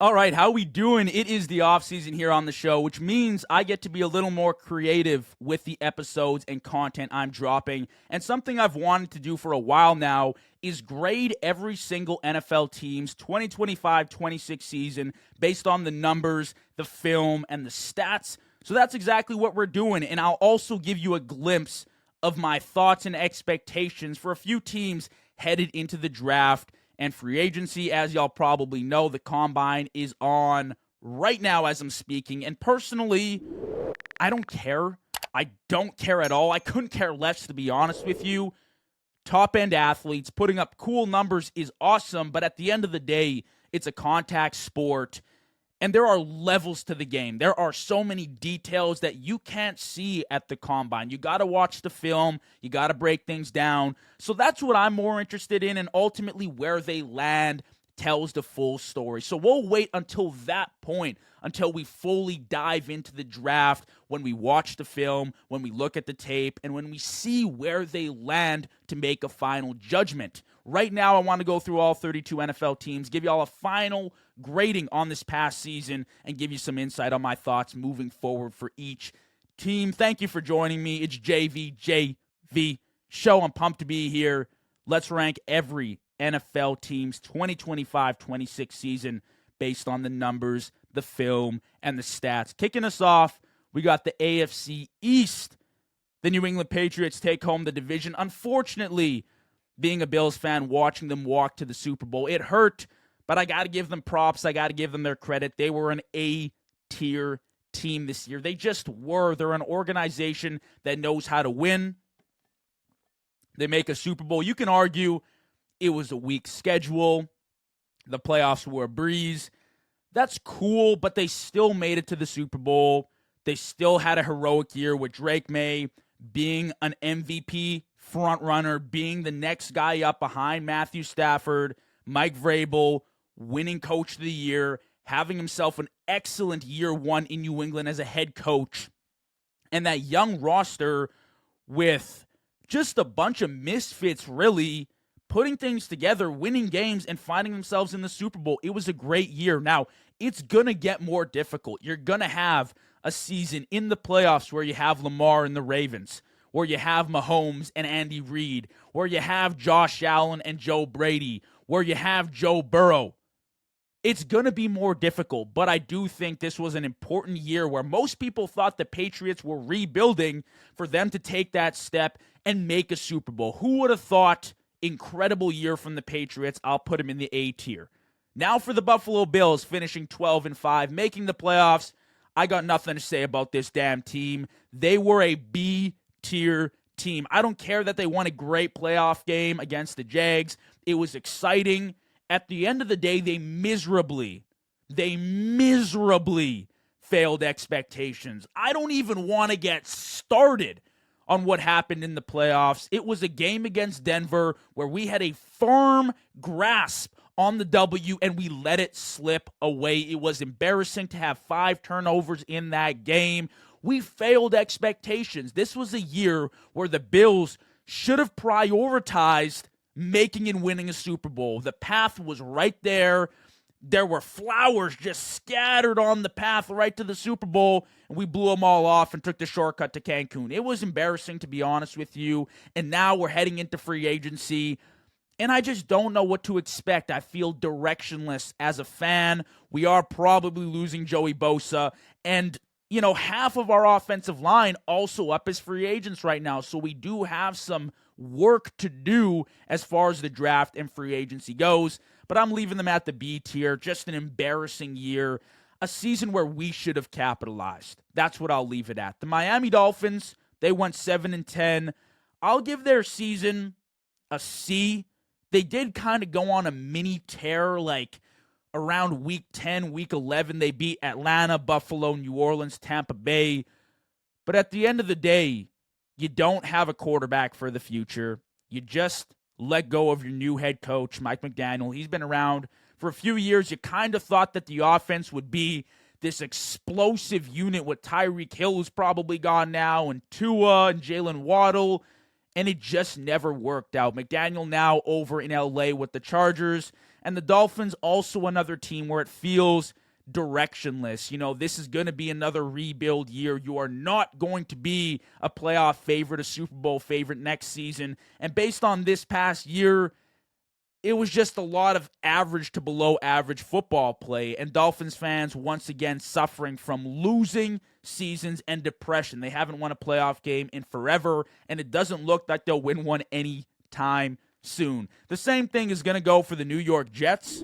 All right, how we doing? It is the offseason here on the show, which means I get to be a little more creative with the episodes and content I'm dropping. And something I've wanted to do for a while now is grade every single NFL team's 2025-26 season based on the numbers, the film, and the stats. So that's exactly what we're doing. And I'll also give you a glimpse of my thoughts and expectations for a few teams headed into the draft and free agency. As y'all probably know, the combine is on right now as I'm speaking. And personally, I don't care. I don't care at all. I couldn't care less, to be honest with you. Top-end athletes putting up cool numbers is awesome, but at the end of the day, it's a contact sport. And there are levels to the game. There are so many details that you can't see at the combine. You got to watch the film. You got to break things down. So that's what I'm more interested in, and ultimately where they land tells the full story. So we'll wait until that point, until we fully dive into the draft, when we watch the film, when we look at the tape, and when we see where they land to make a final judgment. Right now, I want to go through all 32 NFL teams, give you all a final grading on this past season, and give you some insight on my thoughts moving forward for each team. Thank you for joining me. It's JV Show. I'm pumped to be here. Let's rank every NFL team's 2025-26 season based on the numbers, the film, and the stats. Kicking us off, we got the AFC East. The New England Patriots take home the division. Unfortunately, being a Bills fan, watching them walk to the Super Bowl, it hurt, but I got to give them props. I got to give them their credit. They were an A-tier team this year. They just were. They're an organization that knows how to win. They make a Super Bowl. You can argue it was a weak schedule. The playoffs were a breeze. That's cool, but they still made it to the Super Bowl. They still had a heroic year with Drake May being an MVP frontrunner, being the next guy up behind Matthew Stafford, Mike Vrabel, winning Coach of the Year, having himself an excellent year one in New England as a head coach, and that young roster with just a bunch of misfits, really, putting things together, winning games, and finding themselves in the Super Bowl. It was a great year. Now, it's going to get more difficult. You're going to have a season in the playoffs where you have Lamar and the Ravens, where you have Mahomes and Andy Reid, where you have Josh Allen and Joe Brady, where you have Joe Burrow. It's going to be more difficult, but I do think this was an important year where most people thought the Patriots were rebuilding, for them to take that step and make a Super Bowl. Who would have thought? Incredible year from the Patriots. I'll put them in the A tier. Now for the Buffalo Bills, finishing 12-5, making the playoffs. I got nothing to say about this damn team. They were a B tier team. I don't care that they won a great playoff game against the Jags. It was exciting. At the end of the day, they miserably failed expectations. I don't even want to get started on what happened in the playoffs. It was a game against Denver where we had a firm grasp on the W and we let it slip away. It was embarrassing to have 5 turnovers in that game. We failed expectations. This was a year where the Bills should have prioritized making and winning a Super Bowl. The path was right there. There were flowers just scattered on the path right to the Super Bowl, and we blew them all off and took the shortcut to Cancun. It was embarrassing, to be honest with you, and now we're heading into free agency, and I just don't know what to expect. I feel directionless as a fan. We are probably losing Joey Bosa, and half of our offensive line also up as free agents right now, so we do have some work to do as far as the draft and free agency goes. But I'm leaving them at the B tier. Just an embarrassing year. A season where we should have capitalized. That's what I'll leave it at. The Miami Dolphins, they went 7-10. I'll give their season a C. They did kind of go on a mini tear, like around week 10, week 11. They beat Atlanta, Buffalo, New Orleans, Tampa Bay. But at the end of the day, you don't have a quarterback for the future. You just let go of your new head coach, Mike McDaniel. He's been around for a few years. You kind of thought that the offense would be this explosive unit with Tyreek Hill, who's probably gone now, and Tua and Jalen Waddle, and it just never worked out. McDaniel now over in LA with the Chargers, And the Dolphins, also another team where it feels directionless. This is going to be another rebuild year. You are not going to be a playoff favorite, a Super Bowl favorite next season. And based on this past year, it was just a lot of average to below average football play, and Dolphins fans once again suffering from losing seasons and depression. They haven't won a playoff game in forever, and it doesn't look like they'll win one anytime soon. The same thing is going to go for the New York Jets.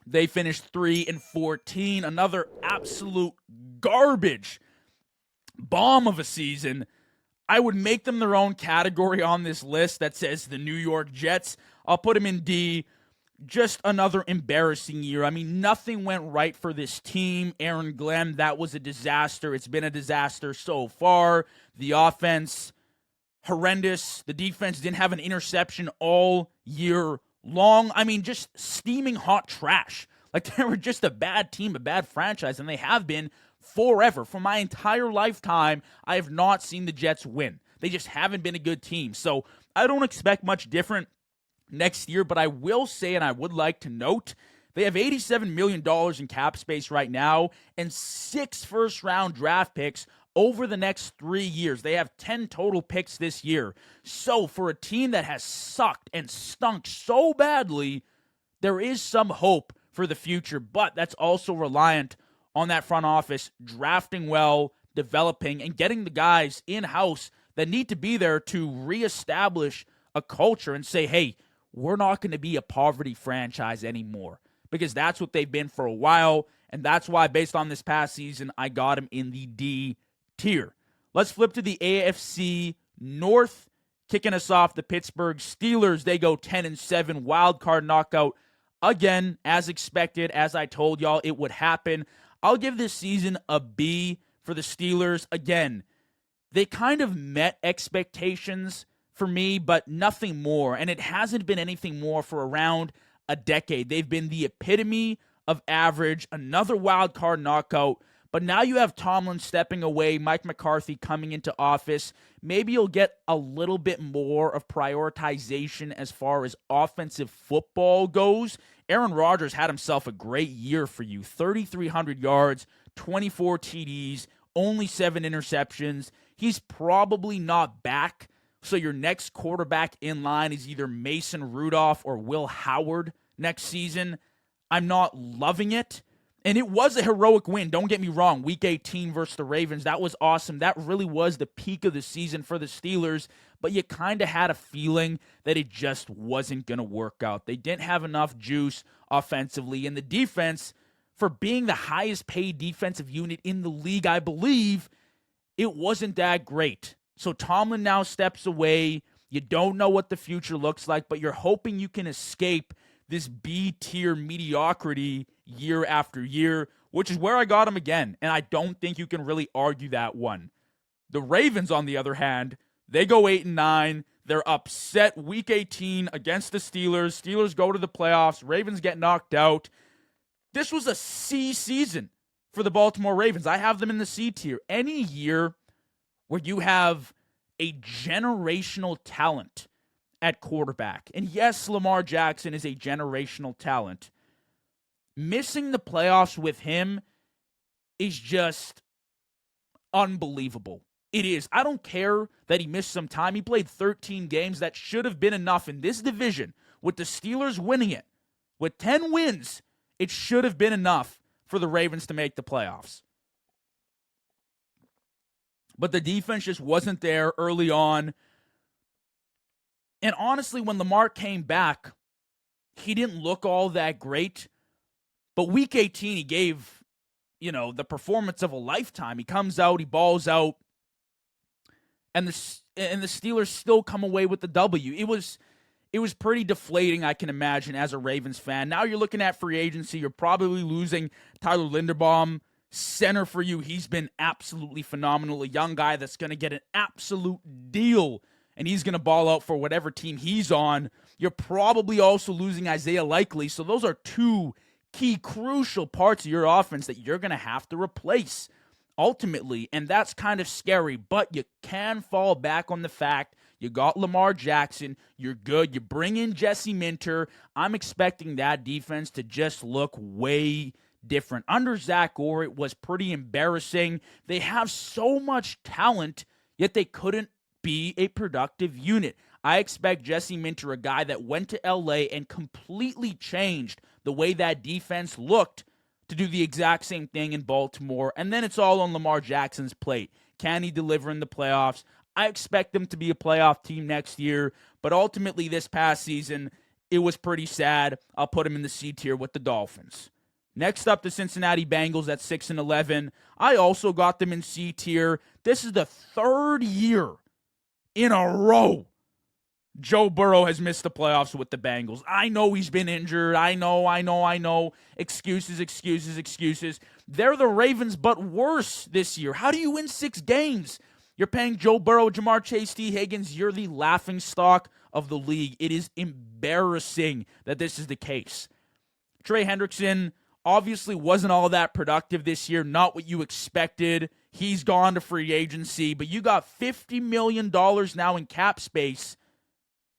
They finished 3-14, another absolute garbage bomb of a season. I would make them their own category on this list that says the New York Jets. I'll put them in D. Just another embarrassing year. I mean, nothing went right for this team. Aaron Glenn, that was a disaster. It's been a disaster so far. The offense, horrendous. The defense didn't have an interception all year long. I mean, just steaming hot trash. Like, they were just a bad team, a bad franchise, and they have been forever. For my entire lifetime, I have not seen the Jets win. They just haven't been a good team. So I don't expect much different next year, but I will say, and I would like to note, they have $87 million in cap space right now and 6 first-round draft picks over the next 3 years. They have 10 total picks this year. So for a team that has sucked and stunk so badly, there is some hope for the future, but that's also reliant on that front office drafting well, developing, and getting the guys in-house that need to be there to reestablish a culture and say, hey, we're not going to be a poverty franchise anymore, because that's what they've been for a while, and that's why, based on this past season, I got them in the D tier. Let's flip to the AFC North. Kicking us off, the Pittsburgh Steelers. They go 10-7, wild card knockout again, as expected. As I told y'all, it would happen. I'll give this season a B for the Steelers. Again, they kind of met expectations for me, but nothing more. And it hasn't been anything more for around a decade. They've been the epitome of average, another wild card knockout. But now you have Tomlin stepping away, Mike McCarthy coming into office. Maybe you'll get a little bit more of prioritization as far as offensive football goes. Aaron Rodgers had himself a great year for you. 3,300 yards, 24 TDs, only 7 interceptions. He's probably not back. So your next quarterback in line is either Mason Rudolph or Will Howard next season. I'm not loving it. And it was a heroic win. Don't get me wrong. Week 18 versus the Ravens, that was awesome. That really was the peak of the season for the Steelers. But you kind of had a feeling that it just wasn't going to work out. They didn't have enough juice offensively. And the defense, for being the highest paid defensive unit in the league, I believe, it wasn't that great. So Tomlin now steps away. You don't know what the future looks like, but you're hoping you can escape this B-tier mediocrity year after year, which is where I got him again, and I don't think you can really argue that one. The Ravens, on the other hand, they go 8-9. They're upset Week 18 against the Steelers. Steelers go to the playoffs. Ravens get knocked out. This was a C season for the Baltimore Ravens. I have them in the C tier. Any year where you have a generational talent at quarterback, and yes, Lamar Jackson is a generational talent, missing the playoffs with him is just unbelievable. It is. I don't care that he missed some time. He played 13 games. That should have been enough in this division. With the Steelers winning it, with 10 wins, it should have been enough for the Ravens to make the playoffs. But the defense just wasn't there early on. And honestly, when Lamar came back, he didn't look all that great. But Week 18, he gave, the performance of a lifetime. He comes out, he balls out, and the Steelers still come away with the W. It was pretty deflating, I can imagine, as a Ravens fan. Now you're looking at free agency. You're probably losing Tyler Linderbaum, center for you. He's been absolutely phenomenal. A young guy that's going to get an absolute deal, and he's going to ball out for whatever team he's on. You're probably also losing Isaiah Likely. So those are two key, crucial parts of your offense that you're going to have to replace ultimately, and that's kind of scary. But you can fall back on the fact You got Lamar Jackson. You're good. You bring in Jesse Minter. I'm expecting that defense to just look way different. Under Zach Orr, it was pretty embarrassing. They have so much talent, yet they couldn't be a productive unit. I expect Jesse Minter, a guy that went to LA and completely changed the way that defense looked, to do the exact same thing in Baltimore. And then it's all on Lamar Jackson's plate. Can he deliver in the playoffs? I expect them to be a playoff team next year, but ultimately this past season, it was pretty sad. I'll put him in the C tier with the Dolphins. Next up, the Cincinnati Bengals at 6-11. I also got them in C tier. This is the third year in a row Joe Burrow has missed the playoffs with the Bengals. I know he's been injured. I know. Excuses. They're the Ravens, but worse this year. How do you win 6 games? You're paying Joe Burrow, Jamar Chase, T. Higgins. You're the laughingstock of the league. It is embarrassing that this is the case. Trey Hendrickson obviously wasn't all that productive this year. Not what you expected. He's gone to free agency, but you got $50 million now in cap space.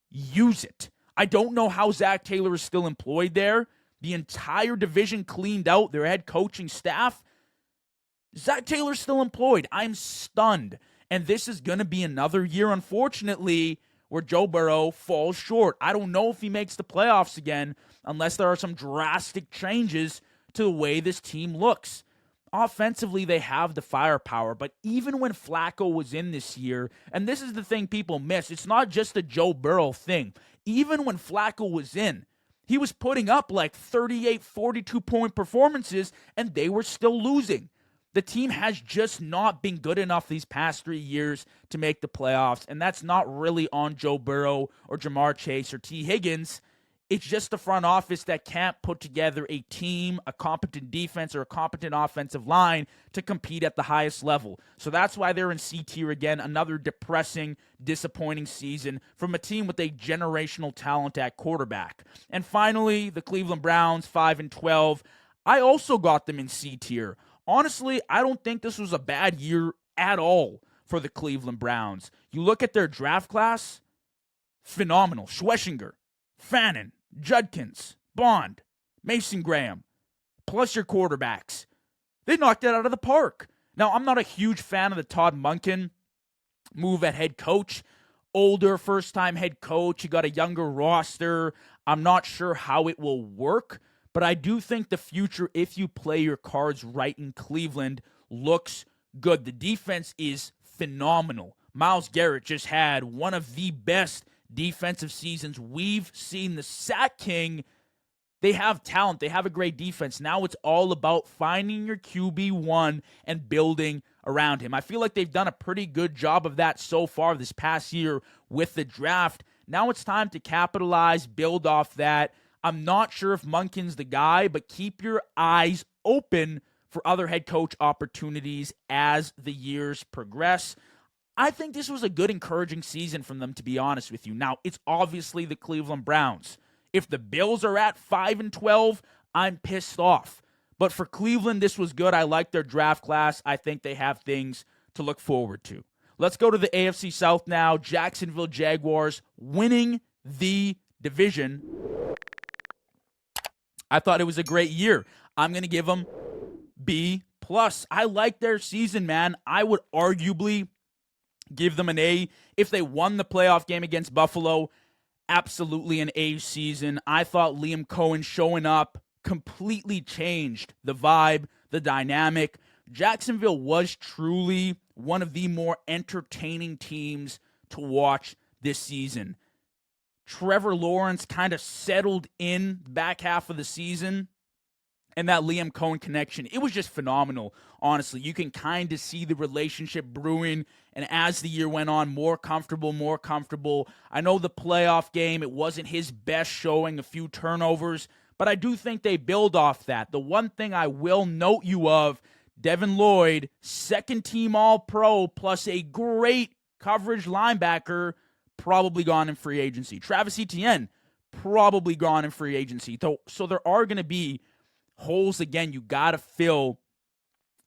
Use it. I don't know how Zach Taylor is still employed there. The entire division cleaned out their head coaching staff. Zach Taylor's still employed. I'm stunned. And this is going to be another year, unfortunately, where Joe Burrow falls short. I don't know if he makes the playoffs again unless there are some drastic changes to the way this team looks. Offensively, they have the firepower, but even when Flacco was in this year, and this is the thing people miss, it's not just a Joe Burrow thing. Even when Flacco was in, he was putting up like 38, 42-point performances, and they were still losing. The team has just not been good enough these past 3 years to make the playoffs, and that's not really on Joe Burrow or Jamar Chase or T. Higgins. It's just the front office that can't put together a team, a competent defense, or a competent offensive line to compete at the highest level. So that's why they're in C tier again. Another depressing, disappointing season from a team with a generational talent at quarterback. And finally, the Cleveland Browns, 5-12. I also got them in C tier. Honestly, I don't think this was a bad year at all for the Cleveland Browns. You look at their draft class, phenomenal. Schwessinger, Fannin, Judkins, Bond, Mason Graham, plus your quarterbacks. They knocked it out of the park. Now, I'm not a huge fan of the Todd Monken move at head coach. Older, first-time head coach. You got a younger roster. I'm not sure how it will work, but I do think the future, if you play your cards right in Cleveland, looks good. The defense is phenomenal. Myles Garrett just had one of the best defensive seasons we've seen. The Sack King, they have talent. They have a great defense. Now it's all about finding your QB1 and building around him. I feel like they've done a pretty good job of that so far this past year with the draft. Now it's time to capitalize, build off that. I'm not sure if Monken's the guy, but keep your eyes open for other head coach opportunities as the years progress. I think this was a good, encouraging season from them, to be honest with you. Now, it's obviously the Cleveland Browns. If the Bills are at 5-12, I'm pissed off. But for Cleveland, this was good. I like their draft class. I think they have things to look forward to. Let's go to the AFC South now. Jacksonville Jaguars winning the division. I thought it was a great year. I'm going to give them B+. I like their season, man. I would arguably give them an A. If they won the playoff game against Buffalo, absolutely an A season. I thought Liam Cohen showing up completely changed the vibe, the dynamic. Jacksonville was truly one of the more entertaining teams to watch this season. Trevor Lawrence kind of settled in the back half of the season, and that Liam Cohen connection, it was just phenomenal, honestly. You can kind of see the relationship brewing, and as the year went on, more comfortable. I know the playoff game, it wasn't his best showing, a few turnovers, but I do think they build off that. The one thing I will note you of, Devin Lloyd, second-team All-Pro, plus a great coverage linebacker, probably gone in free agency. Travis Etienne, probably gone in free agency. So there are going to be holes, again, you got to fill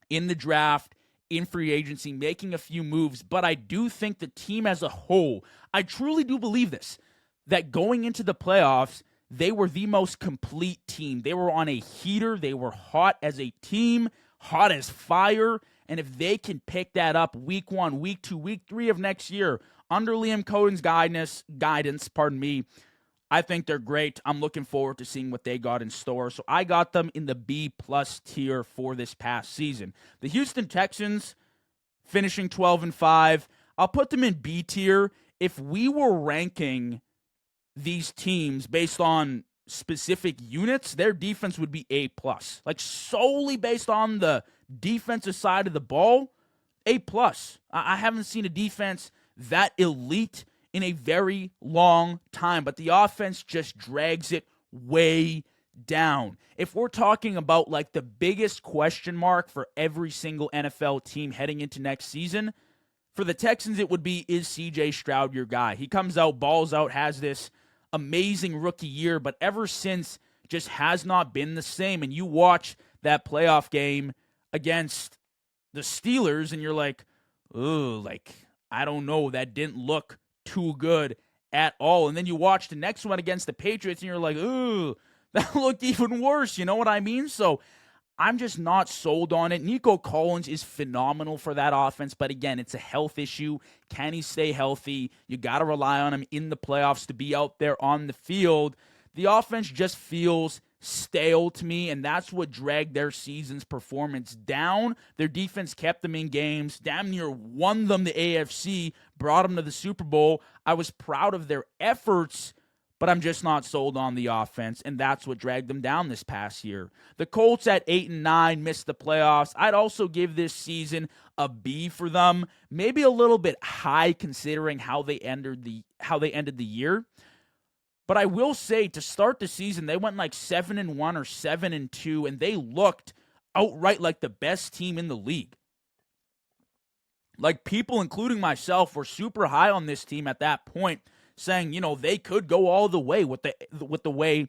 in the draft, in free agency, making a few moves, but I do think the team as a whole, I truly do believe this, that going into the playoffs, they were the most complete team. They were on a heater. They were hot as a team, hot as fire. And if they can pick that up week 1, week 2, week 3 of next year, under Liam Cohen's guidance, I think they're great. I'm looking forward to seeing what they got in store. So I got them in the B+ tier for this past season. The Houston Texans finishing 12-5. I'll put them in B tier. If we were ranking these teams based on specific units, their defense would be A+. Like solely based on the defensive side of the ball, A+. I haven't seen a defense that elite in a very long time, but the offense just drags it way down. If we're talking about like the biggest question mark for every single NFL team heading into next season, for the Texans it would be, is CJ Stroud your guy? He comes out, balls out, has this amazing rookie year, but ever since just has not been the same. And you watch that playoff game against the Steelers and you're like, ooh, like, I don't know, that didn't look too good at all. And then you watch the next one against the Patriots and you're like, ooh, that looked even worse. You know what I mean? So I'm just not sold on it. Nico Collins is phenomenal for that offense, but again, it's a health issue. Can he stay healthy? You got to rely on him in the playoffs to be out there on the field. The offense just feels stale to me, and that's what dragged their season's performance down. Their defense kept them in games, damn near won them the AFC, brought them to the Super Bowl. I was proud of their efforts, but I'm just not sold on the offense, and that's what dragged them down this past year. The Colts at 8-9 missed the playoffs. I'd also give this season a B for them, maybe a little bit high considering how they ended the year. But I will say, to start the season, they went like 7-1 or 7-2, and they looked outright like the best team in the league. Like, people, including myself, were super high on this team at that point, saying, you know, they could go all the way with the way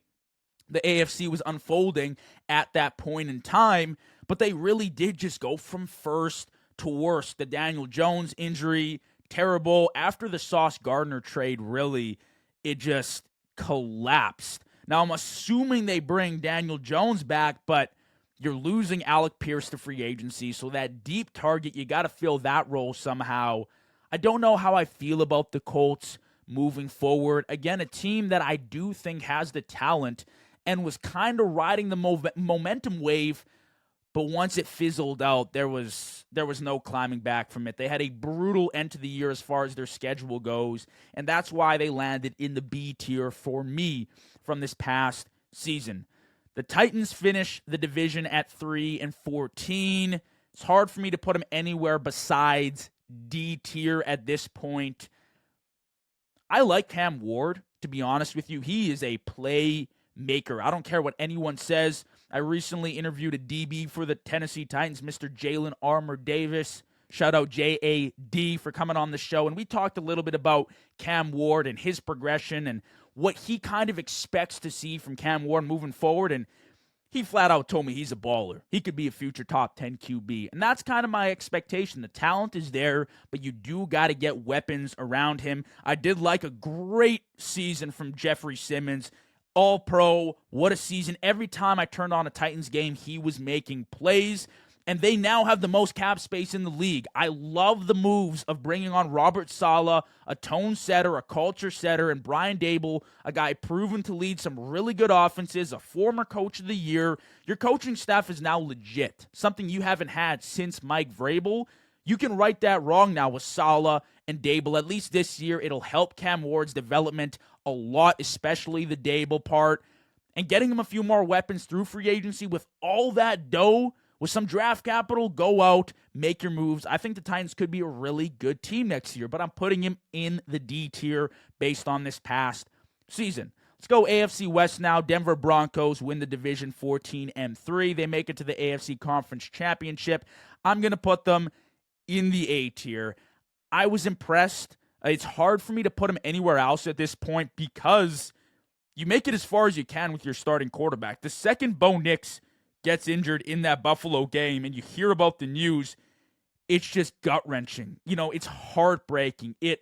the AFC was unfolding at that point in time, but they really did just go from first to worst. The Daniel Jones injury, terrible. After the Sauce Gardner trade, really, it just collapsed. Now, I'm assuming they bring Daniel Jones back, but you're losing Alec Pierce to free agency, so that deep target, you got to fill that role somehow. I don't know how I feel about the Colts moving forward. Again, a team that I do think has the talent and was kind of riding the momentum wave, but once it fizzled out, there was no climbing back from it. They had a brutal end to the year as far as their schedule goes, and that's why they landed in the B tier for me from this past season. The Titans finish the division at 3-14. It's hard for me to put them anywhere besides D tier at this point. I like Cam Ward, to be honest with you. He is a playmaker. I don't care what anyone says. I recently interviewed a DB for the Tennessee Titans, Mr. Jalen Armour Davis. Shout out JAD for coming on the show. And we talked a little bit about Cam Ward and his progression and what he kind of expects to see from Cam Ward moving forward. And he flat out told me he's a baller. He could be a future top 10 QB. And that's kind of my expectation. The talent is there, but you do got to get weapons around him. I did like a great season from Jeffrey Simmons. All pro. What a season. Every time I turned on a Titans game, he was making plays. And they now have the most cap space in the league. I love the moves of bringing on Robert Saleh, a tone setter, a culture setter, and Brian Daboll, a guy proven to lead some really good offenses, a former coach of the year. Your coaching staff is now legit, something you haven't had since Mike Vrabel. You can right that wrong now with Saleh and Daboll. At least this year, it'll help Cam Ward's development a lot, especially the Daboll part. And getting him a few more weapons through free agency with all that dough, with some draft capital, go out, make your moves. I think the Titans could be a really good team next year, but I'm putting him in the D tier based on this past season. Let's go AFC West now. Denver Broncos win the division 14-3. They make it to the AFC Conference Championship. I'm going to put them in the A tier. I was impressed. It's hard for me to put them anywhere else at this point because you make it as far as you can with your starting quarterback. The second Bo Nix gets injured in that Buffalo game and you hear about the news, it's just gut-wrenching. It's heartbreaking. It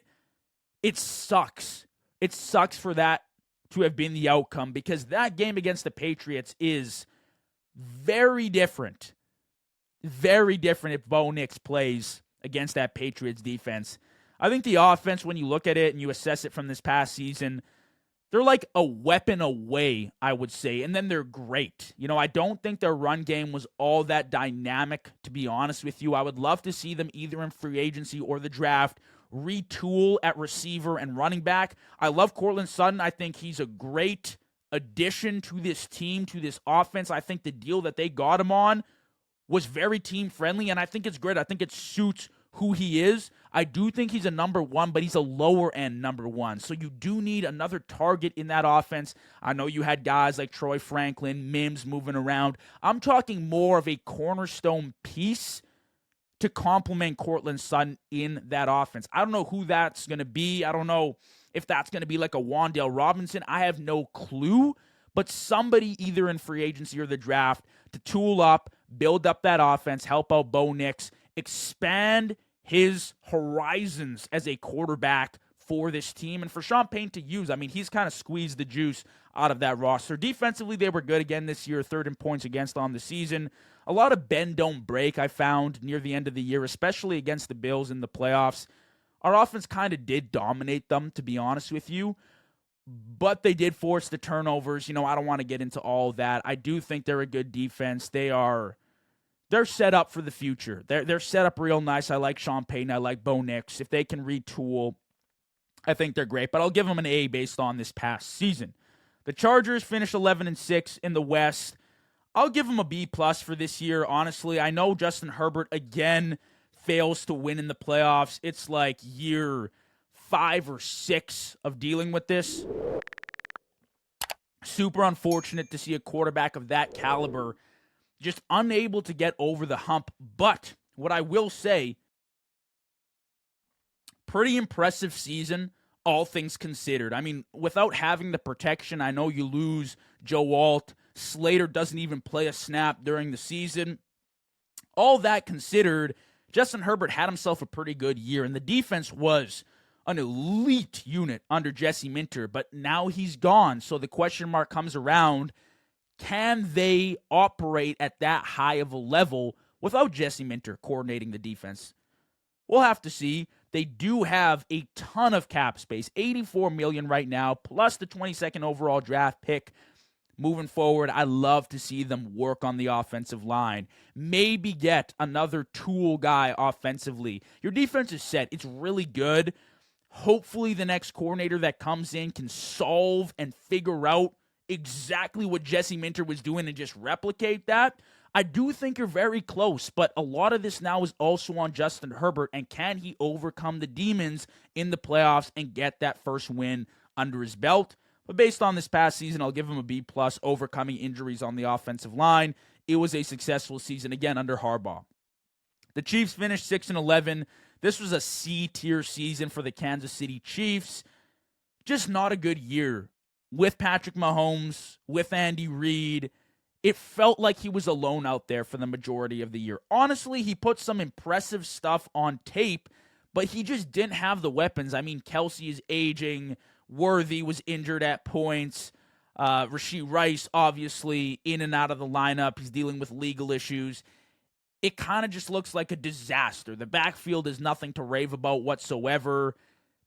sucks. It sucks for that to have been the outcome, because that game against the Patriots is very different. Very different if Bo Nix plays against that Patriots defense. I think the offense, when you look at it and you assess it from this past season, they're like a weapon away, I would say, and then they're great. I don't think their run game was all that dynamic, to be honest with you. I would love to see them either in free agency or the draft retool at receiver and running back. I love Courtland Sutton. I think he's a great addition to this team, to this offense. I think the deal that they got him on was very team-friendly, and I think it's great. I think it suits who he is. I do think he's a number one, but he's a lower-end number one. So you do need another target in that offense. I know you had guys like Troy Franklin, Mims moving around. I'm talking more of a cornerstone piece to complement Courtland Sutton in that offense. I don't know who that's going to be. I don't know if that's going to be like a Wan'Dale Robinson. I have no clue. But somebody either in free agency or the draft to tool up, build up that offense, help out Bo Nix, expand his horizons as a quarterback for this team, and for Sean Payne to use. I mean, he's kind of squeezed the juice out of that roster. Defensively, they were good again this year, third in points against on the season. A lot of bend, don't break, I found, near the end of the year, especially against the Bills in the playoffs. Our offense kind of did dominate them, to be honest with you, but they did force the turnovers. I don't want to get into all that. I do think they're a good defense. They're set up for the future. They're set up real nice. I like Sean Payton. I like Bo Nix. If they can retool, I think they're great. But I'll give them an A based on this past season. The Chargers finished 11-6 in the West. I'll give them a B+ for this year, honestly. I know Justin Herbert, again, fails to win in the playoffs. It's like year 5 or 6 of dealing with this. Super unfortunate to see a quarterback of that caliber just unable to get over the hump. But what I will say, pretty impressive season, all things considered. I mean, without having the protection, I know you lose Joe Alt. Slater doesn't even play a snap during the season. All that considered, Justin Herbert had himself a pretty good year, and the defense was an elite unit under Jesse Minter, but now he's gone. So the question mark comes around, can they operate at that high of a level without Jesse Minter coordinating the defense? We'll have to see. They do have a ton of cap space, $84 million right now, plus the 22nd overall draft pick. Moving forward, I love to see them work on the offensive line. Maybe get another tool guy offensively. Your defense is set. It's really good. Hopefully the next coordinator that comes in can solve and figure out exactly what Jesse Minter was doing and just replicate that. I do think you're very close, but a lot of this now is also on Justin Herbert, and can he overcome the demons in the playoffs and get that first win under his belt? But based on this past season, I'll give him a B+, overcoming injuries on the offensive line. It was a successful season, again, under Harbaugh. The Chiefs finished 6-11. This was a C-tier season for the Kansas City Chiefs. Just not a good year. With Patrick Mahomes, with Andy Reid, it felt like he was alone out there for the majority of the year. Honestly, he put some impressive stuff on tape, but he just didn't have the weapons. I mean, Kelsey is aging. Worthy was injured at points. Rashee Rice, obviously, in and out of the lineup. He's dealing with legal issues. It kind of just looks like a disaster. The backfield is nothing to rave about whatsoever.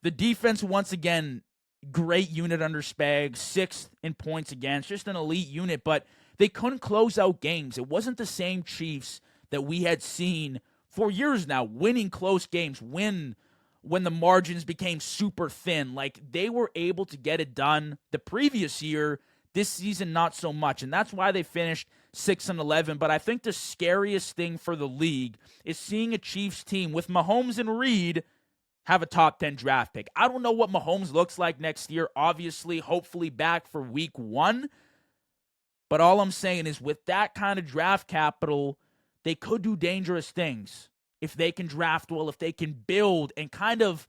The defense, once again, great unit under Spags, 6th in points against, just an elite unit, but they couldn't close out games. It wasn't the same Chiefs that we had seen for years now, winning close games, when the margins became super thin. Like, they were able to get it done the previous year. This season, not so much, and that's why they finished 6-11. But I think the scariest thing for the league is seeing a Chiefs team with Mahomes and Reid have a top 10 draft pick. I don't know what Mahomes looks like next year. Obviously, hopefully back for week 1. But all I'm saying is, with that kind of draft capital, they could do dangerous things. If they can draft well, if they can build and kind of,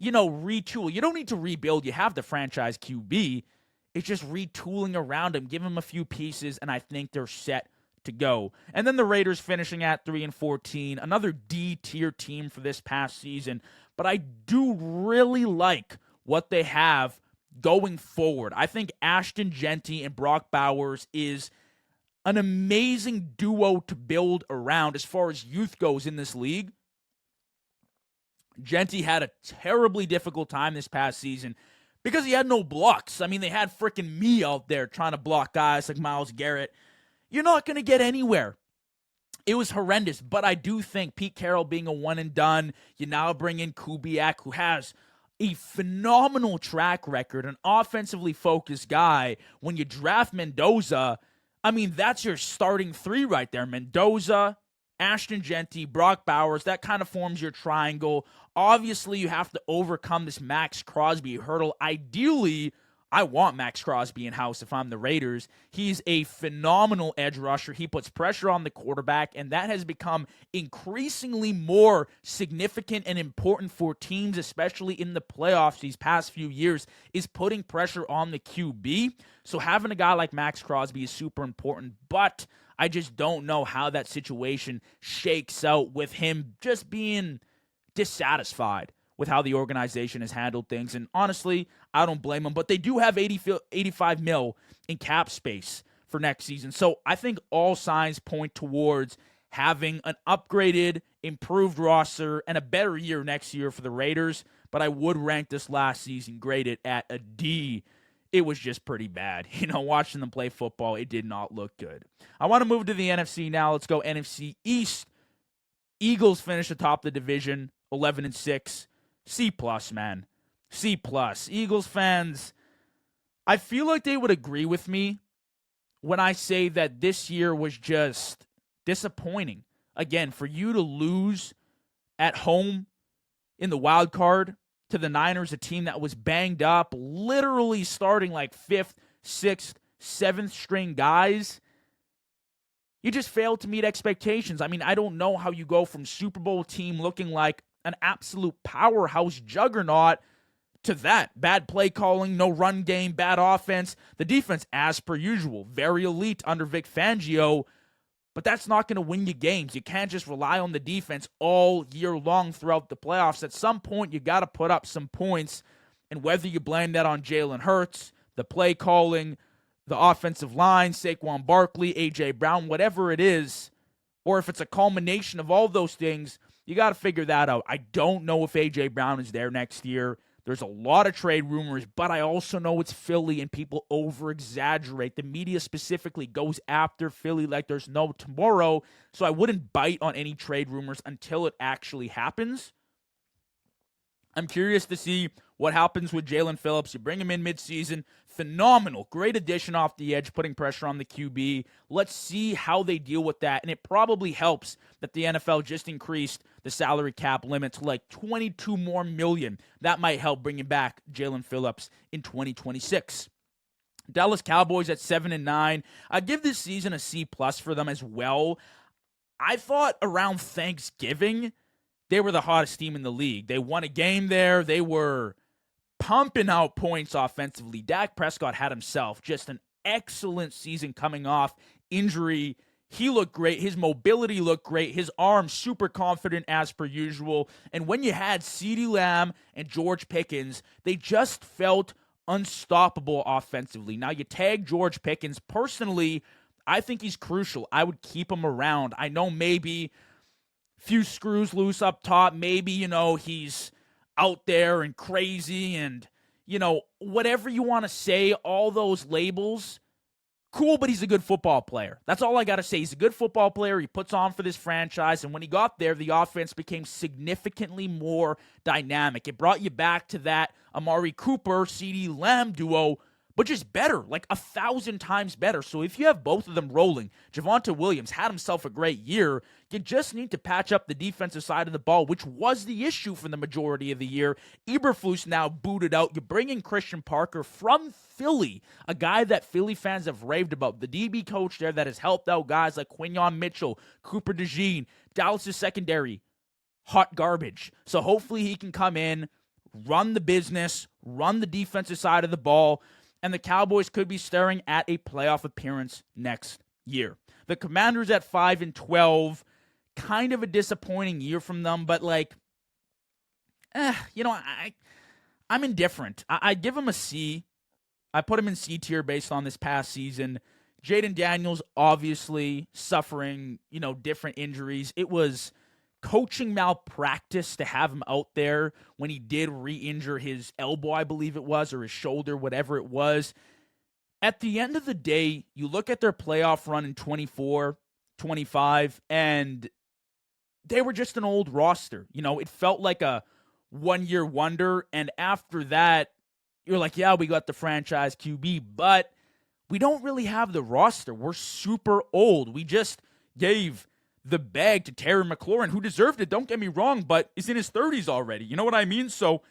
retool. You don't need to rebuild. You have the franchise QB. It's just retooling around him. Give him a few pieces, and I think they're set to go. And then the Raiders finishing at 3-14, another D-tier team for this past season. But I do really like what they have going forward. I think Ashton Jeanty and Brock Bowers is an amazing duo to build around as far as youth goes in this league. Jeanty had a terribly difficult time this past season because he had no blocks. I mean, they had freaking me out there trying to block guys like Myles Garrett. You're not going to get anywhere. It was horrendous, but I do think Pete Carroll being a one and done, you now bring in Kubiak, who has a phenomenal track record, an offensively focused guy. When you draft Mendoza, I mean, that's your starting three right there. Mendoza, Ashton Jeanty, Brock Bowers, that kind of forms your triangle. Obviously, you have to overcome this Max Crosby hurdle. Ideally, I want Max Crosby in-house if I'm the Raiders. He's a phenomenal edge rusher. He puts pressure on the quarterback, and that has become increasingly more significant and important for teams, especially in the playoffs these past few years, is putting pressure on the QB. So having a guy like Max Crosby is super important, but I just don't know how that situation shakes out with him just being dissatisfied with how the organization has handled things. And honestly, I don't blame them, but they do have $85 million in cap space for next season. So I think all signs point towards having an upgraded, improved roster and a better year next year for the Raiders. But I would rank this last season graded at a D. It was just pretty bad. Watching them play football, it did not look good. I want to move to the NFC now. Let's go NFC East. Eagles finish atop the division, 11-6. C+, man. C+. Eagles fans, I feel like they would agree with me when I say that this year was just disappointing. Again, for you to lose at home in the wild card to the Niners, a team that was banged up, literally starting like 5th, 6th, 7th string guys, you just failed to meet expectations. I mean, I don't know how you go from Super Bowl team looking like an absolute powerhouse juggernaut to that. Bad play calling, no run game, bad offense. The defense, as per usual, very elite under Vic Fangio, but that's not going to win you games. You can't just rely on the defense all year long throughout the playoffs. At some point, you got to put up some points, and whether you blame that on Jalen Hurts, the play calling, the offensive line, Saquon Barkley, A.J. Brown, whatever it is, or if it's a culmination of all those things, you got to figure that out. I don't know if A.J. Brown is there next year. There's a lot of trade rumors, but I also know it's Philly and people over-exaggerate. The media specifically goes after Philly like there's no tomorrow, so I wouldn't bite on any trade rumors until it actually happens. I'm curious to see what happens with Jalen Phillips. You bring him in midseason. Phenomenal. Great addition off the edge, putting pressure on the QB. Let's see how they deal with that. And it probably helps that the NFL just increased the salary cap limit to like $22 more million. That might help bringing back Jalen Phillips in 2026. Dallas Cowboys at 7-9. I give this season a C+ for them as well. I thought around Thanksgiving, they were the hottest team in the league. They won a game there. They were pumping out points offensively. Dak Prescott had himself just an excellent season coming off injury. He looked great. His mobility looked great. His arm super confident as per usual. And when you had CeeDee Lamb and George Pickens, they just felt unstoppable offensively. Now you tag George Pickens. Personally, I think he's crucial. I would keep him around. I know maybe few screws loose up top. Maybe, he's out there and crazy and, whatever you want to say, all those labels, cool, but he's a good football player. That's all I got to say. He's a good football player. He puts on for this franchise, and when he got there, the offense became significantly more dynamic. It brought you back to that Amari Cooper, CeeDee Lamb duo, but just better, like 1,000 times better. So if you have both of them rolling, Javonte Williams had himself a great year. You just need to patch up the defensive side of the ball, which was the issue for the majority of the year. Eberflus now booted out. You bring in Christian Parker from Philly, a guy that Philly fans have raved about. The DB coach there that has helped out guys like Quinyon Mitchell, Cooper DeJean, Dallas' secondary, hot garbage. So hopefully he can come in, run the business, run the defensive side of the ball, and the Cowboys could be staring at a playoff appearance next year. The Commanders at 5-12, kind of a disappointing year from them, but I'm indifferent. I give them a C. I put him in C tier based on this past season. Jaden Daniels obviously suffering, different injuries. It was coaching malpractice to have him out there when he did re-injure his elbow, I believe it was, or his shoulder, whatever it was. At the end of the day, you look at their playoff run in 24-25, and they were just an old roster. It felt like a one-year wonder, and after that, you're like, yeah, we got the franchise QB, but we don't really have the roster. We're super old. We just gave the bag to Terry McLaurin, who deserved it, don't get me wrong, but is in his 30s already. You know what I mean? So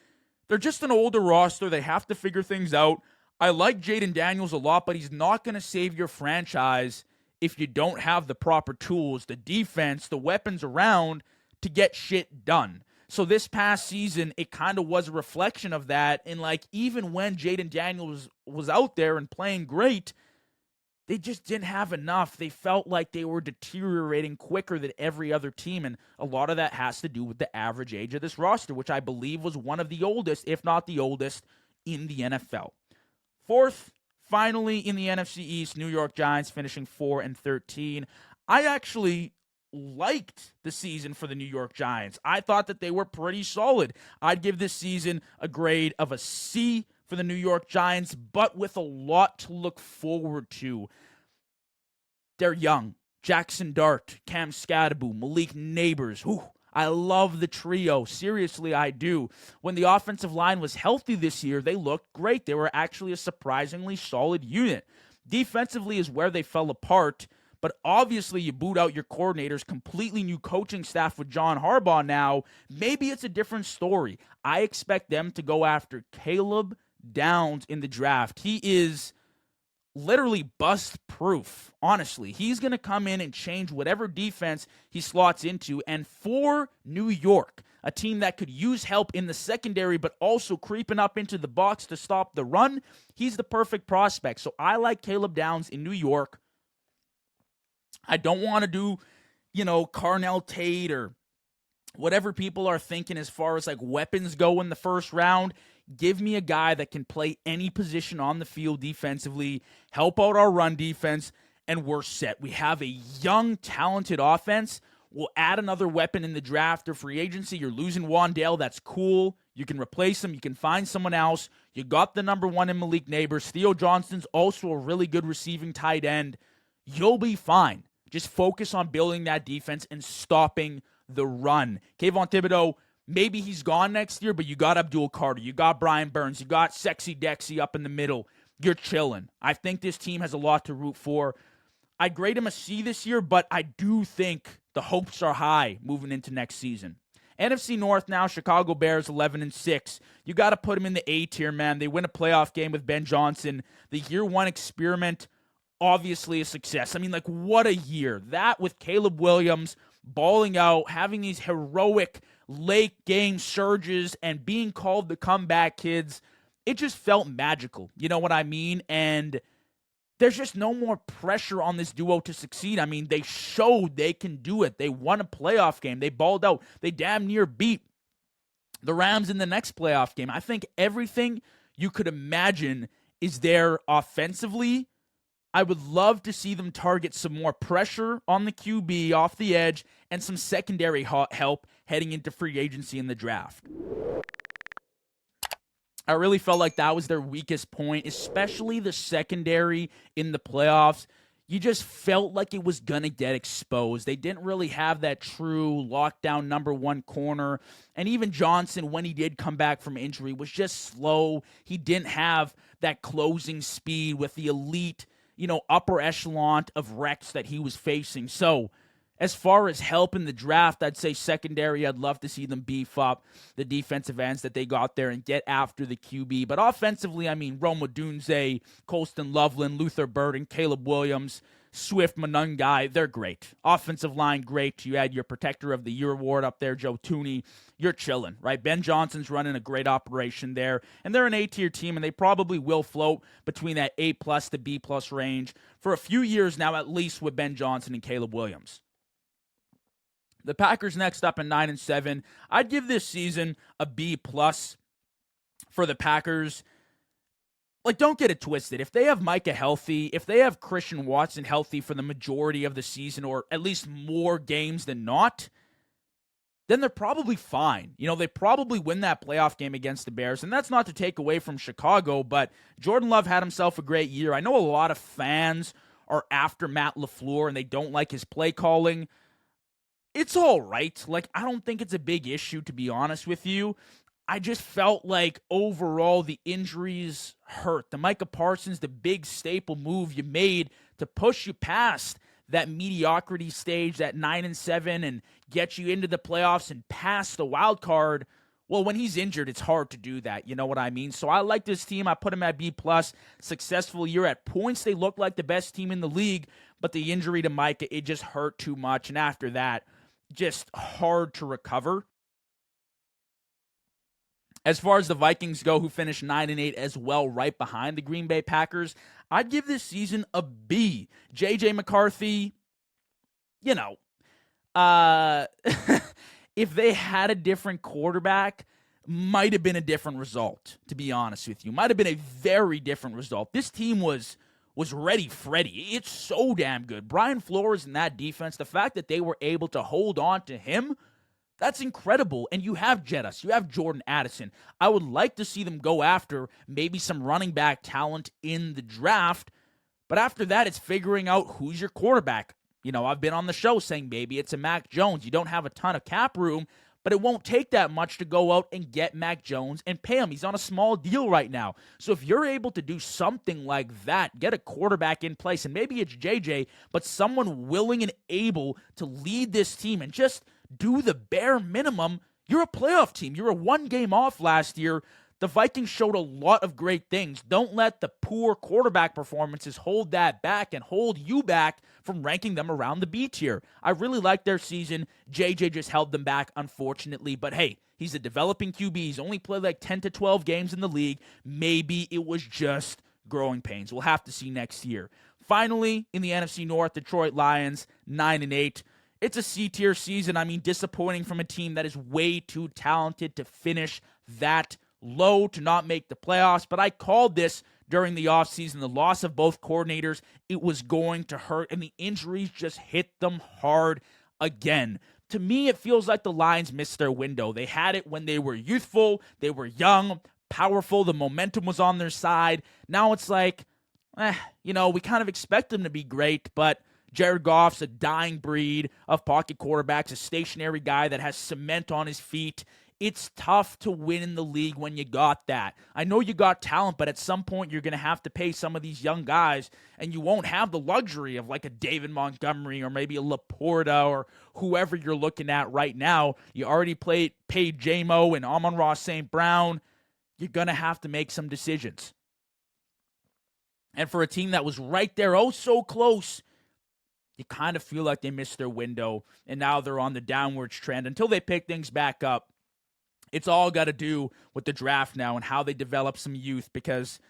they're just an older roster. They have to figure things out. I like Jaden Daniels a lot, but he's not going to save your franchise if you don't have the proper tools, the defense, the weapons around to get shit done. So this past season, it kind of was a reflection of that. And even when Jaden Daniels was out there and playing great, they just didn't have enough. They felt like they were deteriorating quicker than every other team. And a lot of that has to do with the average age of this roster, which I believe was one of the oldest, if not the oldest, in the NFL. Fourth, finally, in the NFC East, New York Giants finishing 4-13. I actually liked the season for the New York Giants. I thought that they were pretty solid. I'd give this season a grade of a C for the New York Giants, but with a lot to look forward to. They're young. Jackson Dart, Cam Scadaboo, Malik Neighbors. I love the trio. Seriously, I do. When the offensive line was healthy this year, they looked great. They were actually a surprisingly solid unit. Defensively is where they fell apart, but obviously you boot out your coordinators, completely new coaching staff with John Harbaugh now. Maybe it's a different story. I expect them to go after Caleb Downs in the draft. He is literally bust-proof, honestly. He's going to come in and change whatever defense he slots into. And for New York, a team that could use help in the secondary but also creeping up into the box to stop the run, he's the perfect prospect. So I like Caleb Downs in New York. I don't want to do, Carnell Tate or whatever people are thinking as far as weapons go in the first round. Give me a guy that can play any position on the field defensively, help out our run defense, and we're set. We have a young, talented offense. We'll add another weapon in the draft or free agency. You're losing Wandale. That's cool. You can replace him. You can find someone else. You got the number one in Malik Neighbors. Theo Johnston's also a really good receiving tight end. You'll be fine. Just focus on building that defense and stopping the run. Kayvon Thibodeau, maybe he's gone next year, but you got Abdul Carter. You got Brian Burns. You got Sexy Dexy up in the middle. You're chilling. I think this team has a lot to root for. I grade him a C this year, but I do think the hopes are high moving into next season. NFC North now, Chicago Bears 11-6. You got to put them in the A tier, man. They win a playoff game with Ben Johnson. The year one experiment, obviously a success. What a year. That with Caleb Williams balling out, having these heroic late game surges and being called the comeback kids. It just felt magical. You know what I mean? And there's just no more pressure on this duo to succeed. They showed they can do it. They won a playoff game. They balled out. They damn near beat the Rams in the next playoff game. I think everything you could imagine is there offensively. I would love to see them target some more pressure on the QB off the edge and some secondary help heading into free agency in the draft. I really felt like that was their weakest point, especially the secondary in the playoffs. You just felt like it was going to get exposed. They didn't really have that true lockdown number one corner. And even Johnson, when he did come back from injury, was just slow. He didn't have that closing speed with the elite, upper echelon of Rex that he was facing. So as far as help in the draft, I'd say secondary, I'd love to see them beef up the defensive ends that they got there and get after the QB. But offensively, Rome Odunze, Colston Loveland, Luther Burden, Caleb Williams, Swift, Monungai, they're great. Offensive line, great. You had your Protector of the Year award up there, Joe Tooney. You're chilling, right? Ben Johnson's running a great operation there, and they're an A-tier team, and they probably will float between that A-plus to B-plus range for a few years now, at least with Ben Johnson and Caleb Williams. The Packers next up in 9-7. I'd give this season a B-plus for the Packers. Like, don't get it twisted. If they have Micah healthy, if they have Christian Watson healthy for the majority of the season, or at least more games than not, then they're probably fine. You know, they probably win that playoff game against the Bears, and that's not to take away from Chicago, but Jordan Love had himself a great year. I know a lot of fans are after Matt LaFleur, and they don't like his play calling. It's all right. Like, I don't think it's a big issue, to be honest with you. I just felt like overall the injuries hurt. The Micah Parsons, the big staple move you made to push you past that mediocrity stage, that 9-7, and get you into the playoffs and past the wild card. Well, when he's injured, it's hard to do that. You know what I mean? So I like this team. I put them at B+. Successful year. At points, they look like the best team in the league, but the injury to Micah, it just hurt too much. And after that, just hard to recover. As far as the Vikings go, who finished 9-8 as well, right behind the Green Bay Packers, I'd give this season a B. J.J. McCarthy, you know, if they had a different quarterback, might have been a different result, to be honest with you. Might have been a very different result. This team was ready, Freddy. It's so damn good. Brian Flores and that defense, the fact that they were able to hold on to him, that's incredible. And you have Jettis. You have Jordan Addison. I would like to see them go after maybe some running back talent in the draft. But after that, it's figuring out who's your quarterback. You know, I've been on the show saying maybe it's a Mac Jones. You don't have a ton of cap room, but it won't take that much to go out and get Mac Jones and pay him. He's on a small deal right now. So if you're able to do something like that, get a quarterback in place, and maybe it's JJ, but someone willing and able to lead this team and just do the bare minimum, you're a playoff team. You're a one game off last year. The Vikings showed a lot of great things. Don't let the poor quarterback performances hold that back and hold you back from ranking them around the B tier. I really liked their season. JJ just held them back, unfortunately. But hey, he's a developing QB. He's only played like 10 to 12 games in the league. Maybe it was just growing pains. We'll have to see next year. Finally, in the NFC North, Detroit Lions, 9-8. It's a C-tier season. I mean, disappointing from a team that is way too talented to finish that low, to not make the playoffs. But I called this during the offseason. The loss of both coordinators, it was going to hurt, and the injuries just hit them hard again. To me, it feels like the Lions missed their window. They had it when they were youthful, they were young, powerful, the momentum was on their side. Now it's like, we kind of expect them to be great, but Jared Goff's a dying breed of pocket quarterbacks, a stationary guy that has cement on his feet. It's tough to win in the league when you got that. I know you got talent, but at some point you're going to have to pay some of these young guys, and you won't have the luxury of like a David Montgomery or maybe a Laporta or whoever you're looking at right now. You already paid J-Mo and Amon-Ra St. Brown. You're going to have to make some decisions. And for a team that was right there, oh so close, you kind of feel like they missed their window, and now they're on the downwards trend until they pick things back up. It's all got to do with the draft now and how they develop some youth because,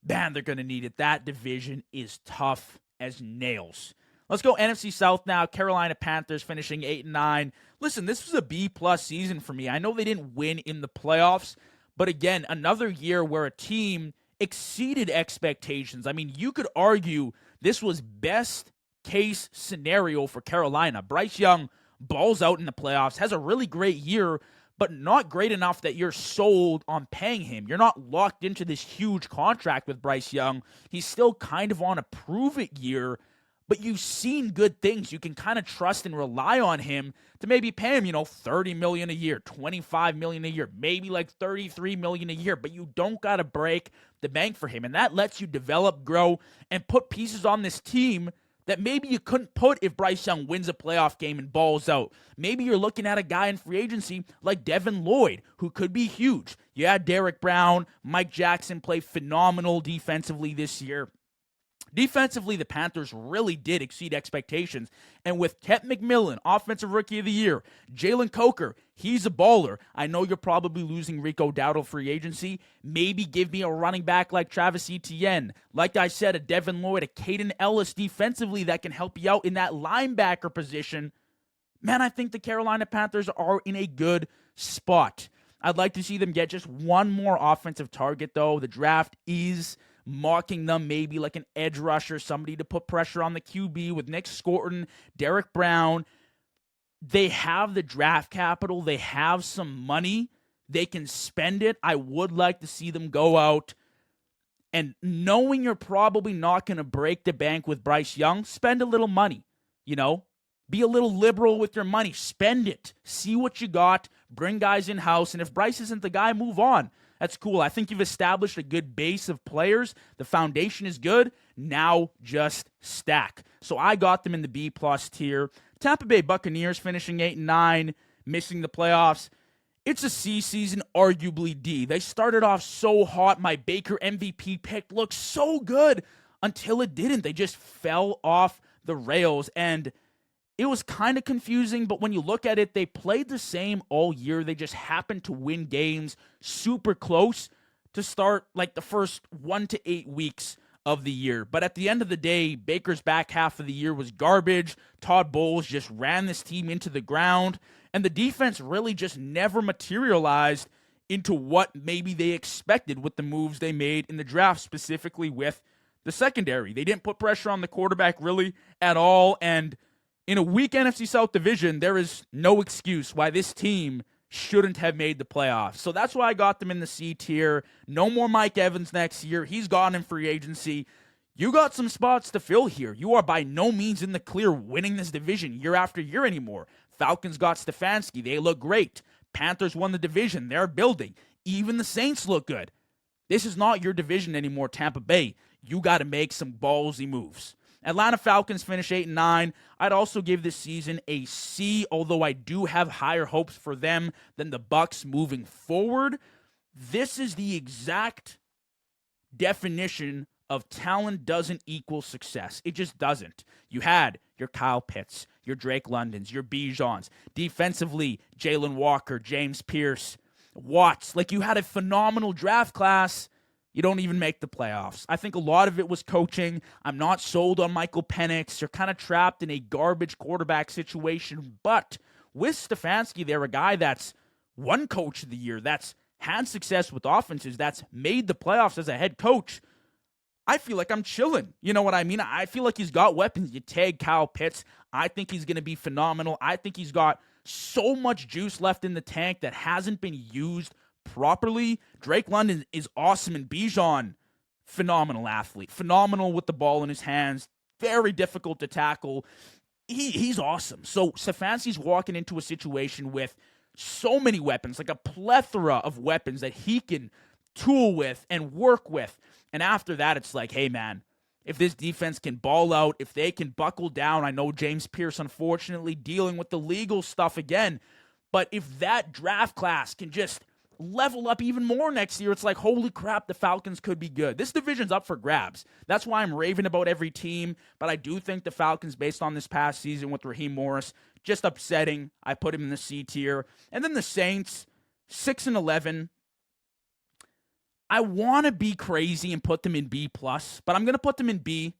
man, they're going to need it. That division is tough as nails. Let's go NFC South now. Carolina Panthers finishing 8-9. Listen, this was a B-plus season for me. I know they didn't win in the playoffs, but again, another year where a team exceeded expectations. I mean, you could argue this was best case scenario for Carolina. Bryce Young balls out in the playoffs, has a really great year, but not great enough that you're sold on paying him. You're not locked into this huge contract with Bryce Young. He's still kind of on a prove-it year, but you've seen good things. You can kind of trust and rely on him to maybe pay him, $30 million a year, $25 million a year, maybe like $33 million a year, but you don't got to break the bank for him. And that lets you develop, grow, and put pieces on this team that maybe you couldn't put if Bryce Young wins a playoff game and balls out. Maybe you're looking at a guy in free agency like Devin Lloyd, who could be huge. You had Derek Brown, Mike Jackson play phenomenal defensively this year. Defensively, the Panthers really did exceed expectations. And with Kent McMillan, Offensive Rookie of the Year, Jalen Coker, he's a baller. I know you're probably losing Rico Dowdle free agency. Maybe give me a running back like Travis Etienne. Like I said, a Devin Lloyd, a Caden Ellis defensively that can help you out in that linebacker position. Man, I think the Carolina Panthers are in a good spot. I'd like to see them get just one more offensive target, though. The draft is mocking them, maybe like an edge rusher, somebody to put pressure on the QB with Nick Scorton, Derek Brown. They have the draft capital. They have some money. They can spend it. I would like to see them go out and, knowing you're probably not going to break the bank with Bryce Young, spend a little money, Be a little liberal with your money. Spend it. See what you got. Bring guys in-house. And if Bryce isn't the guy, move on. That's cool. I think you've established a good base of players. The foundation is good. Now just stack. So I got them in the B-plus tier. Tampa Bay Buccaneers finishing 8-9, missing the playoffs. It's a C season, arguably D. They started off so hot. My Baker MVP pick looked so good until it didn't. They just fell off the rails, and it was kind of confusing, but when you look at it, they played the same all year. They just happened to win games super close to start like the first 1 to 8 weeks of the year. But at the end of the day, Baker's back half of the year was garbage. Todd Bowles just ran this team into the ground, and the defense really just never materialized into what maybe they expected with the moves they made in the draft, specifically with the secondary. They didn't put pressure on the quarterback really at all, and in a weak NFC South division, there is no excuse why this team shouldn't have made the playoffs. So that's why I got them in the C tier. No more Mike Evans next year. He's gone in free agency. You got some spots to fill here. You are by no means in the clear winning this division year after year anymore. Falcons got Stefanski. They look great. Panthers won the division. They're building. Even the Saints look good. This is not your division anymore, Tampa Bay. You got to make some ballsy moves. Atlanta Falcons finish 8-9. I'd also give this season a C, although I do have higher hopes for them than the Bucs moving forward. This is the exact definition of talent doesn't equal success. It just doesn't. You had your Kyle Pitts, your Drake Londons, your Bijans. Defensively, Jalen Walker, James Pierce, Watts. Like, you had a phenomenal draft class. You don't even make the playoffs. I think a lot of it was coaching. I'm not sold on Michael Penix. You're kind of trapped in a garbage quarterback situation. But with Stefanski, they're a guy that's won coach of the year, that's had success with offenses, that's made the playoffs as a head coach. I feel like I'm chilling. You know what I mean? I feel like he's got weapons. You tag Kyle Pitts. I think he's going to be phenomenal. I think he's got so much juice left in the tank that hasn't been used properly. Drake London is awesome, and Bijan, phenomenal athlete. Phenomenal with the ball in his hands. Very difficult to tackle. He's awesome. So Stefanski's walking into a situation with so many weapons, like a plethora of weapons that he can tool with and work with. And after that, it's like, hey, man, if this defense can ball out, if they can buckle down, I know James Pierce, unfortunately, dealing with the legal stuff again, but if that draft class can just level up even more next year, it's like, holy crap, the Falcons could be good. This division's up for grabs. That's why I'm raving about every team, but I do think the Falcons, based on this past season with Raheem Morris, just upsetting. I put him in the C tier. And then the Saints, 6-11. I want to be crazy and put them in B+, but I'm going to put them in B,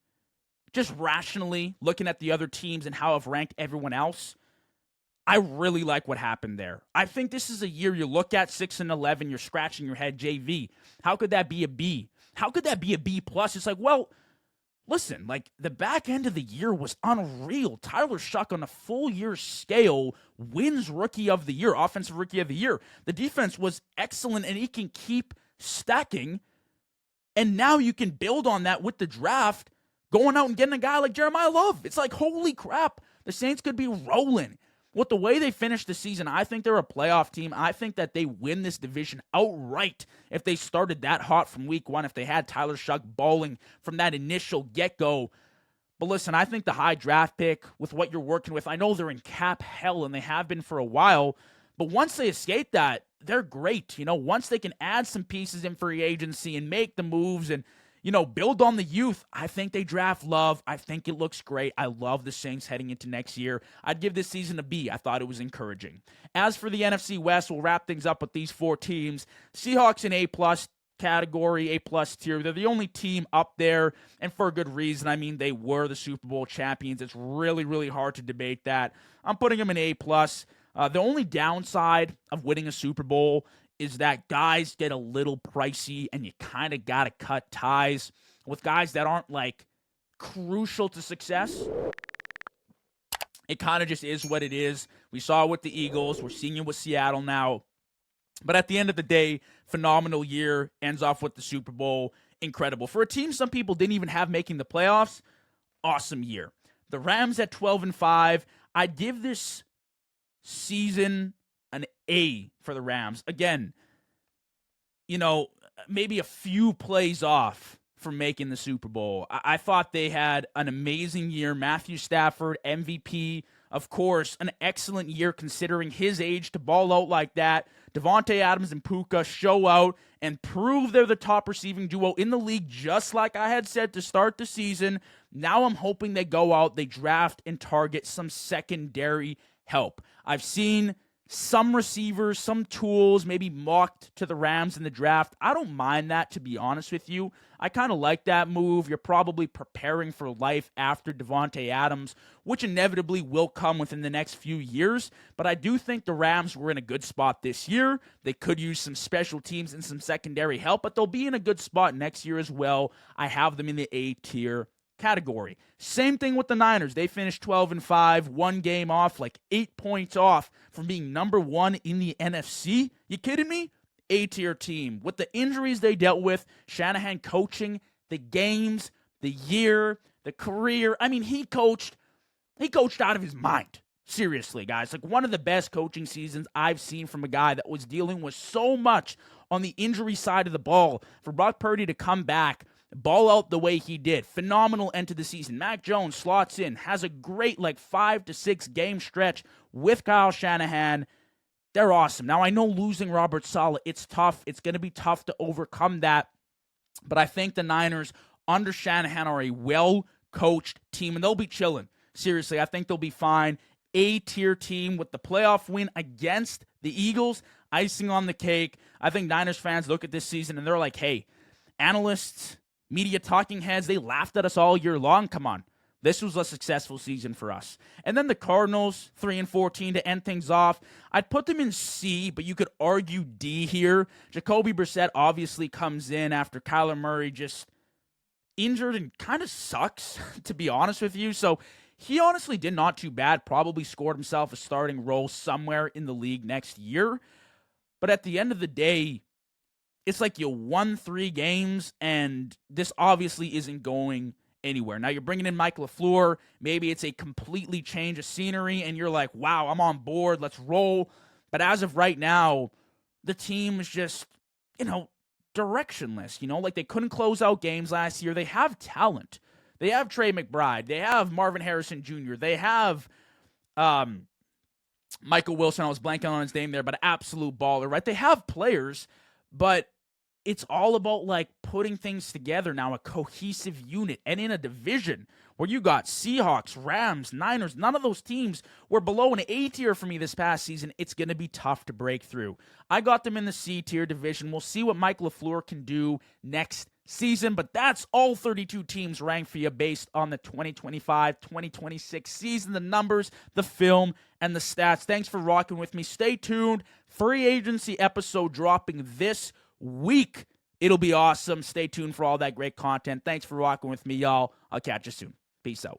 just rationally, looking at the other teams and how I've ranked everyone else. I really like what happened there. I think this is a year you look at 6-11, you're scratching your head, JV. How could that be a B? How could that be a B+? It's like, well, listen, like, the back end of the year was unreal. Tyler Shuck on a full year scale wins Rookie of the Year, Offensive Rookie of the Year. The defense was excellent, and he can keep stacking. And now you can build on that with the draft, going out and getting a guy like Jeremiah Love. It's like, holy crap, the Saints could be rolling. With the way they finished the season, I think they're a playoff team. I think that they win this division outright if they started that hot from week one, if they had Tyler Shuck balling from that initial get-go. But listen, I think the high draft pick with what you're working with, I know they're in cap hell, and they have been for a while, but once they escape that, they're great. You know, once they can add some pieces in free agency and make the moves and, build on the youth. I think they draft Love. I think it looks great. I love the Saints heading into next year. I'd give this season a B. I thought it was encouraging. As for the NFC West, we'll wrap things up with these 4 teams. Seahawks in A+ category, A+ tier. They're the only team up there, and for a good reason. I mean, they were the Super Bowl champions. It's really, really hard to debate that. I'm putting them in A+. The only downside of winning a Super Bowl is that guys get a little pricey, and you kind of got to cut ties with guys that aren't, crucial to success. It kind of just is what it is. We saw it with the Eagles. We're seeing it with Seattle now. But at the end of the day, phenomenal year. Ends off with the Super Bowl. Incredible. For a team some people didn't even have making the playoffs, awesome year. The Rams at 12-5. I'd give this season an A for the Rams. Again, maybe a few plays off from making the Super Bowl. I thought they had an amazing year. Matthew Stafford, MVP, of course, an excellent year considering his age to ball out like that. Devontae Adams and Puka show out and prove they're the top receiving duo in the league, just like I had said to start the season. Now I'm hoping they go out, they draft and target some secondary help. I've seen some receivers, some tools, maybe mocked to the Rams in the draft. I don't mind that, to be honest with you. I kind of like that move. You're probably preparing for life after Devontae Adams, which inevitably will come within the next few years. But I do think the Rams were in a good spot this year. They could use some special teams and some secondary help, but they'll be in a good spot next year as well. I have them in the A tier category. Same thing with the Niners. They finished 12-5, 1 game off, 8 points off from being number 1 in the NFC. You kidding me? A-tier team. With the injuries they dealt with, Shanahan coaching, the games, the year, the career. I mean, he coached out of his mind. Seriously, guys. One of the best coaching seasons I've seen from a guy that was dealing with so much on the injury side of the ball. For Brock Purdy to come back, ball out the way he did. Phenomenal end to the season. Mac Jones slots in, has a great 5 to 6 game stretch with Kyle Shanahan. They're awesome. Now, I know losing Robert Saleh, it's tough. It's going to be tough to overcome that. But I think the Niners under Shanahan are a well-coached team, and they'll be chilling. Seriously, I think they'll be fine. A-tier team with the playoff win against the Eagles. Icing on the cake. I think Niners fans look at this season, and they're like, hey, analysts, media talking heads, they laughed at us all year long. Come on. This was a successful season for us. And then the Cardinals, 3-14 to end things off. I'd put them in C, but you could argue D here. Jacoby Brissett obviously comes in after Kyler Murray just injured and kind of sucks, to be honest with you. So he honestly did not too bad. Probably scored himself a starting role somewhere in the league next year. But at the end of the day, it's you won 3 games, and this obviously isn't going anywhere. Now you're bringing in Mike LaFleur. Maybe it's a completely change of scenery, and you're like, wow, I'm on board. Let's roll. But as of right now, the team is just, directionless. They couldn't close out games last year. They have talent. They have Trey McBride. They have Marvin Harrison Jr. They have Michael Wilson. I was blanking on his name there, but absolute baller, right? They have players, but it's all about putting things together now, a cohesive unit, and in a division where you got Seahawks, Rams, Niners. None of those teams were below an A tier for me this past season. It's going to be tough to break through. I got them in the C tier division. We'll see what Mike LaFleur can do next season, but that's all 32 teams ranked for you based on the 2025-2026 season, the numbers, the film, and the stats. Thanks for rocking with me. Stay tuned. Free agency episode dropping this week. It'll be awesome. Stay tuned for all that great content. Thanks for rocking with me, y'all. I'll catch you soon. Peace out.